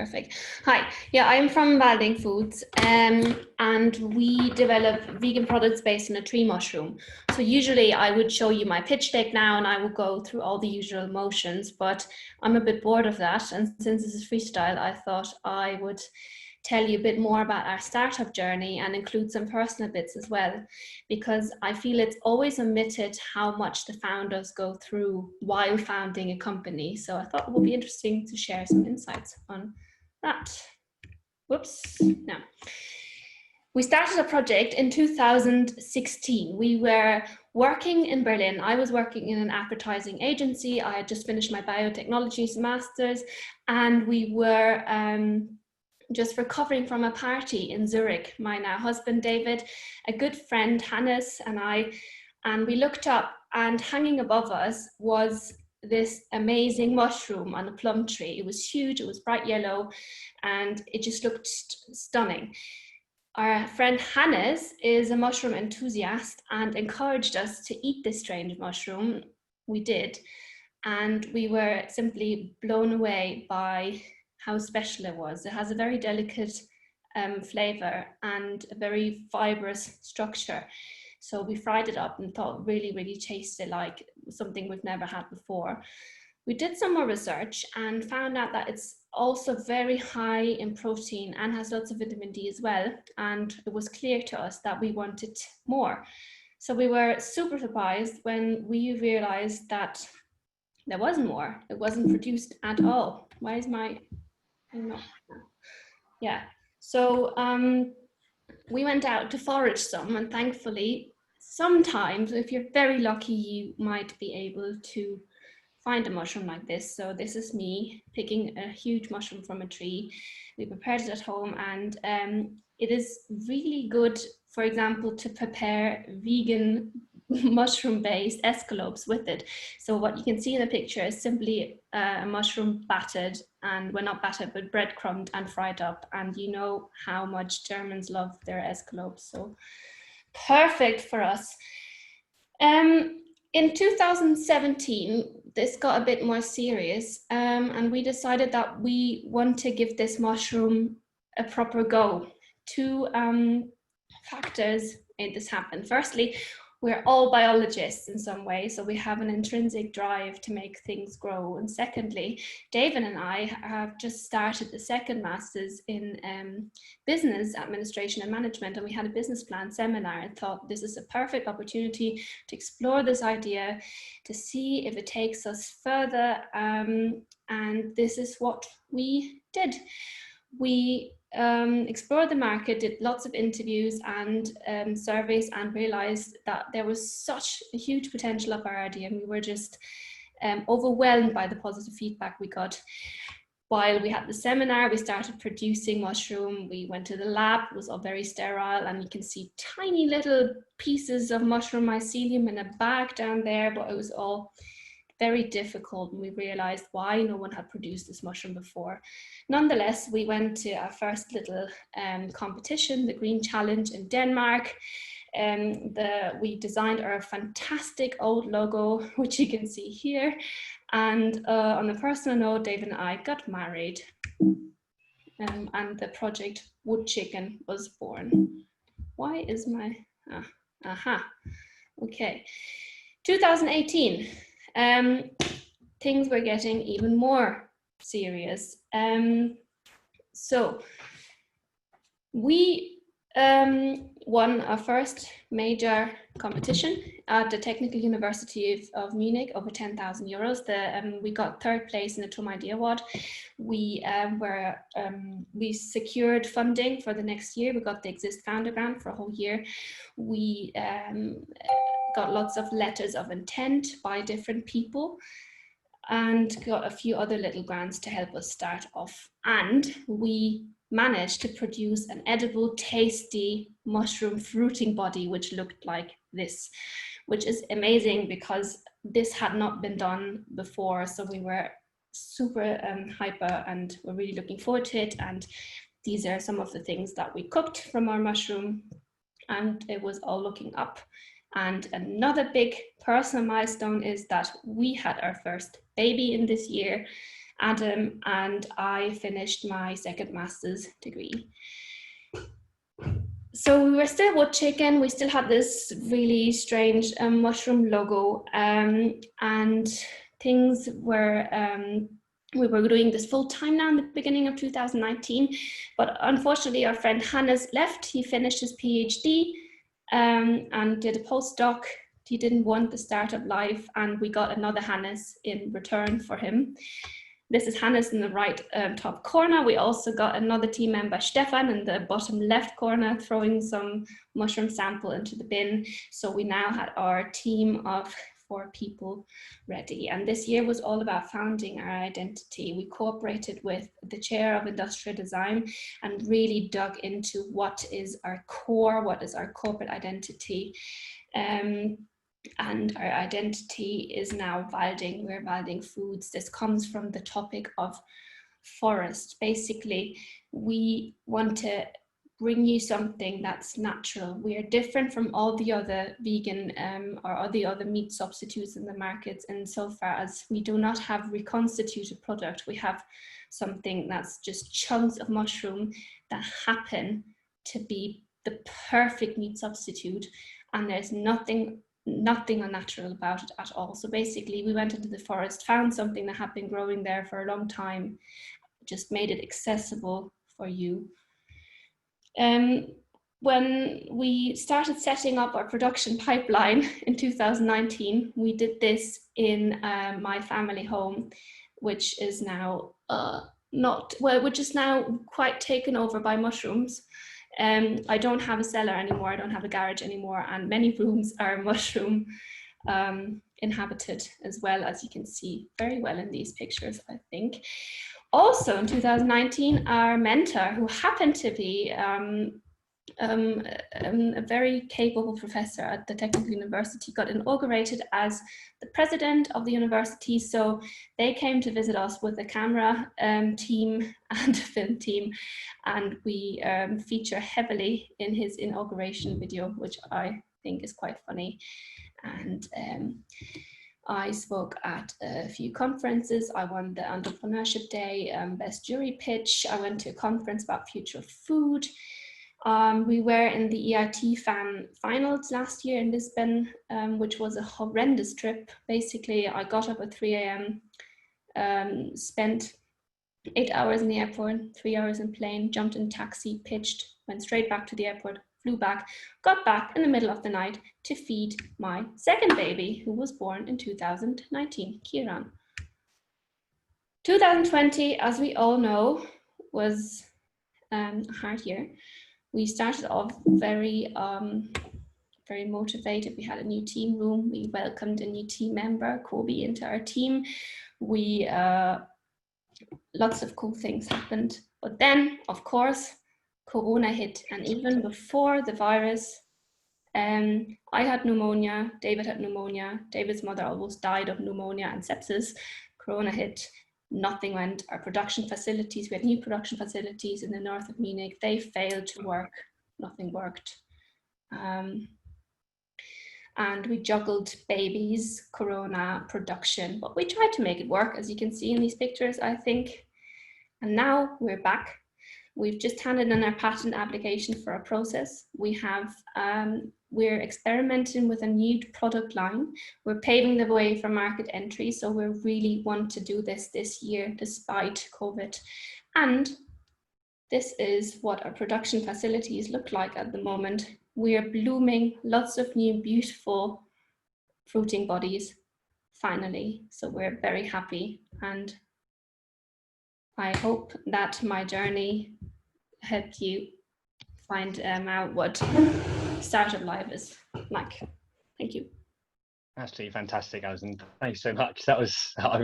Perfect. Hi, yeah, I'm from Walding Foods, and we develop vegan products based on a tree mushroom. So usually I would show you my pitch deck now and I would go through all the usual motions, but I'm a bit bored of that. And since this is freestyle, I thought I would tell you a bit more about our startup journey and include some personal bits as well, because I feel it's always omitted how much the founders go through while founding a company. So I thought it would be interesting to share some insights on that. Whoops, no. We started a project in 2016. We were working in Berlin. I was working in an advertising agency. I had just finished my biotechnology master's, and we were just recovering from a party in Zurich. My now husband, David, a good friend, Hannes, and I, and we looked up, and hanging above us was this amazing mushroom on a plum tree. It was huge, it was bright yellow, and it just looked stunning. Our friend Hannes is a mushroom enthusiast and encouraged us to eat this strange mushroom. We did, and we were simply blown away by how special it was. It has a very delicate flavor and a very fibrous structure. So we fried it up and thought really tasted like something we've never had before. We did some more research and found out that it's also very high in protein and has lots of vitamin D as well. And it was clear to us that we wanted more. So we were super surprised when we realized that there wasn't more. It wasn't produced at all. Why is my, yeah. So we went out to forage some, and thankfully, sometimes if you're very lucky, you might be able to find a mushroom like this. So this is me picking a huge mushroom from a tree. We prepared it at home, and it is really good, for example, to prepare vegan mushroom-based escalopes with it. So what you can see in the picture is simply a mushroom battered, and well, not battered, but breadcrumbed and fried up. And you know how much Germans love their escalopes, so perfect for us. In 2017, this got a bit more serious, and we decided that we want to give this mushroom a proper go. Two factors made this happen. Firstly, we're all biologists in some way, so we have an intrinsic drive to make things grow. And secondly, David and I have just started the second master's in business administration and management, and we had a business plan seminar and thought this is a perfect opportunity to explore this idea, to see if it takes us further, and this is what we did. We explored the market, did lots of interviews and surveys, and realized that there was such a huge potential of our idea, and we were just overwhelmed by the positive feedback we got. While we had the seminar, we started producing mushroom. We went to the lab, it was all very sterile, and you can see tiny little pieces of mushroom mycelium in a bag down there, but it was all very difficult, and we realized why no one had produced this mushroom before. Nonetheless, we went to our first little competition, the Green Challenge in Denmark. We designed our fantastic old logo, which you can see here. And on a personal note, David and I got married, and the project Wood Chicken was born. Why is my, okay. 2018. Things were getting even more serious. So we won our first major competition at the Technical University of Munich, over 10,000 euros. We got third place in the Tom Idea Award. We secured funding for the next year. We got the Exist Founder Grant for a whole year. We got lots of letters of intent by different people, and got a few other little grants to help us start off. And we managed to produce an edible, tasty mushroom fruiting body, which looked like this, which is amazing because this had not been done before. So we were super hyper, and we're really looking forward to it. And these are some of the things that we cooked from our mushroom, and it was all looking up. And another big personal milestone is that we had our first baby in this year, Adam, and I finished my second master's degree. So we were still wood chicken. We still had this really strange mushroom logo, and things were, we were doing this full time now in the beginning of 2019, but unfortunately our friend Hannes left. He finished his PhD and did a postdoc. He didn't want the startup life, and we got another Hannes in return for him. This is Hannes in the right top corner. We also got another team member, Stefan, in the bottom left corner, throwing some mushroom sample into the bin. So we now had our team of 4 people ready. And this year was all about founding our identity. We cooperated with the chair of industrial design and really dug into what is our core, what is our corporate identity. And our identity is now Walding. We're Walding Foods. This comes from the topic of forest. Basically, we want to bring you something that's natural. We are different from all the other vegan or all the other meat substitutes in the markets insofar as we do not have reconstituted product. We have something that's just chunks of mushroom that happen to be the perfect meat substitute, and there's nothing unnatural about it at all. So basically we went into the forest, found something that had been growing there for a long time, just made it accessible for you. When we started setting up our production pipeline in 2019, we did this in my family home, which is now which is now quite taken over by mushrooms. I don't have a cellar anymore, I don't have a garage anymore, and many rooms are mushroom inhabited, as well, as you can see very well in these pictures, I think. Also in 2019, our mentor, who happened to be a very capable professor at the Technical University, got inaugurated as the president of the university. So they came to visit us with a camera team and a film team, and we feature heavily in his inauguration video, which I think is quite funny. And I spoke at a few conferences. I won the Entrepreneurship Day Best Jury Pitch. I went to a conference about future food. We were in the EIT fan finals last year in Lisbon, which was a horrendous trip. Basically, I got up at 3 a.m., spent 8 hours in the airport, 3 hours in plane, jumped in taxi, pitched, went straight back to the airport, flew back, got back in the middle of the night to feed my second baby, who was born in 2019, Kieran. 2020, as we all know, was a hard year. We started off very motivated. We had a new team room. We welcomed a new team member, Kobe, into our team. Lots of cool things happened. But then, of course, Corona hit. And even before the virus, I had pneumonia, David had pneumonia, David's mother almost died of pneumonia and sepsis. Corona hit. Nothing went. Our production facilities, we had new production facilities in the north of Munich, they failed to work. Nothing worked. And we juggled babies, Corona, production, but we tried to make it work, as you can see in these pictures, I think. And now we're back. We've just handed in our patent application for a process. We're experimenting with a new product line. We're paving the way for market entry. So we really want to do this year, despite COVID. And this is what our production facilities look like at the moment. We are blooming lots of new, beautiful fruiting bodies, finally. So we're very happy. And I hope that my journey helped you find out what startup life is like. Thank you. Absolutely fantastic, Alison. Thanks so much. That was